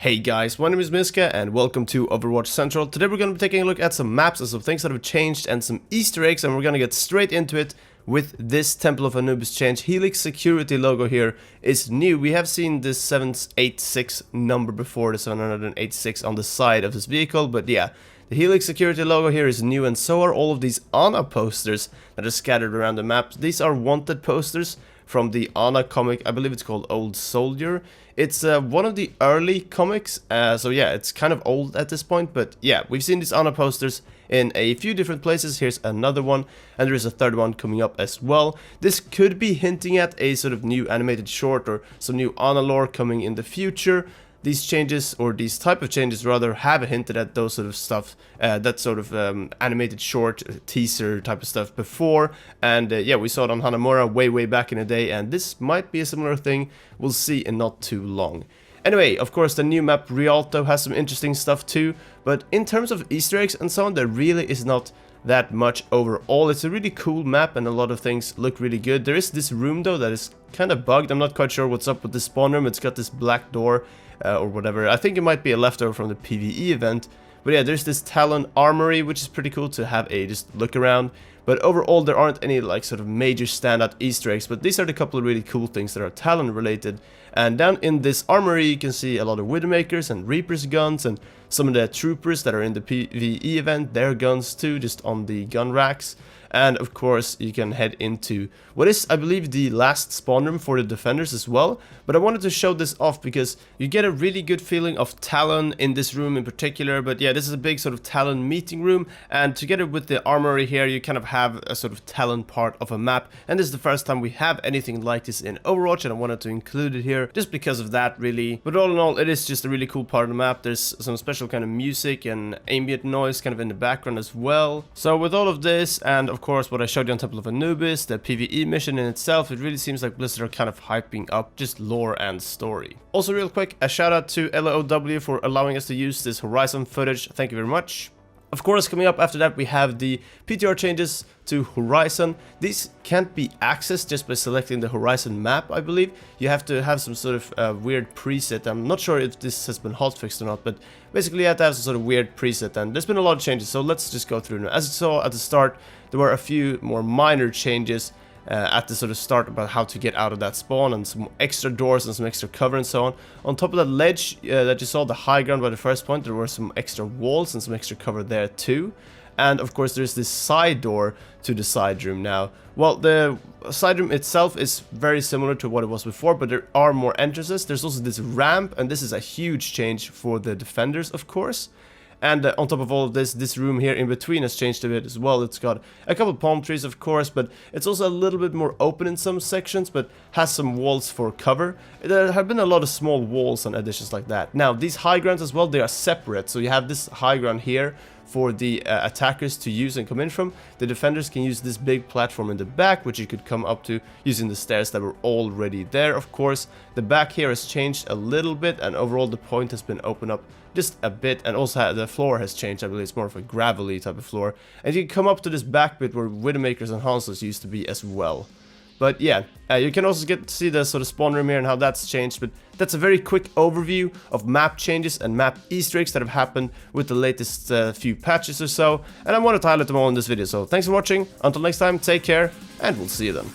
Hey guys, my name is Miska and welcome to Overwatch Central. Today we're going to be taking a look at some maps and some things that have changed and some Easter eggs, and we're going to get straight into it with this Temple of Anubis change. Helix security logo here is new. We have seen this 786 number before, the 786 on the side of this vehicle, but yeah, the Helix security logo here is new, and so are all of these Ana posters that are scattered around the map. These are wanted posters from the Ana comic. I believe it's called Old Soldier. It's one of the early comics, so yeah, it's kind of old at this point, but yeah, we've seen these Ana posters in a few different places. Here's another one, and there is a third one coming up as well. This could be hinting at a sort of new animated short or some new Ana lore coming in the future. These changes, or these type of changes rather, have hinted at those sort of stuff, that sort of animated short teaser type of stuff before, and yeah, we saw it on Hanamura way back in the day, and this might be a similar thing. We'll see in not too long. Anyway, of course, the new map Rialto has some interesting stuff too, but in terms of Easter eggs and so on, there really is not that much overall. It's a really cool map and a lot of things look really good. There is this room though that is kind of bugged. I'm not quite sure what's up with the spawn room. It's got this black door or whatever. I think it might be a leftover from the PvE event. But yeah, there's this Talon armory, which is pretty cool to have a just look around. But overall, there aren't any like sort of major standout Easter eggs, but these are the couple of really cool things that are Talon related. And down in this armory, you can see a lot of Widowmakers and Reaper's guns, and some of the troopers that are in the PvE event, their guns too, just on the gun racks. And of course, you can head into what is, I believe, the last spawn room for the defenders as well. But I wanted to show this off because you get a really good feeling of Talon in this room in particular. But yeah, this is a big sort of Talon meeting room, and together with the armory here, you kind of have a sort of Talon part of a map. And this is the first time we have anything like this in Overwatch, and I wanted to include it here just because of that, really. But all in all, it is just a really cool part of the map. There's some special kind of music and ambient noise kind of in the background as well. So with all of this, and of course what I showed you on Temple of Anubis, the PvE mission in itself, it really seems like Blizzard are kind of hyping up just lore and story. Also real quick, a shout out to LOW for allowing us to use this Horizon footage. Thank you very much. Of course, coming up after that, we have the PTR changes to Horizon. These can't be accessed just by selecting the Horizon map, I believe. You have to have some sort of weird preset. I'm not sure if this has been hotfixed or not, but basically you have to have some sort of weird preset, and there's been a lot of changes, so let's just go through them. As you saw at the start, there were a few more minor changes at the sort of start about how to get out of that spawn, and some extra doors and some extra cover and so on. On top of that ledge that you saw, the high ground by the first point, there were some extra walls and some extra cover there too. And of course there's this side door to the side room now. Well, the side room itself is very similar to what it was before, but there are more entrances. There's also this ramp, and this is a huge change for the defenders, of course. And on top of all of this, this room here in between has changed a bit as well. It's got a couple palm trees, of course, but it's also a little bit more open in some sections, but has some walls for cover. There have been a lot of small walls and additions like that. Now, these high grounds as well, they are separate. So you have this high ground here for the attackers to use and come in from. The defenders can use this big platform in the back, which you could come up to using the stairs that were already there, of course. The back here has changed a little bit, and overall the point has been opened up just a bit, and also the floor has changed. I believe it's more of a gravelly type of floor. And you can come up to this back bit where Widowmakers and Hansos used to be as well. But yeah, you can also get to see the sort of spawn room here and how that's changed, but that's a very quick overview of map changes and map Easter eggs that have happened with the latest few patches or so, and I wanted to highlight them all in this video. So thanks for watching, until next time, take care, and we'll see you then.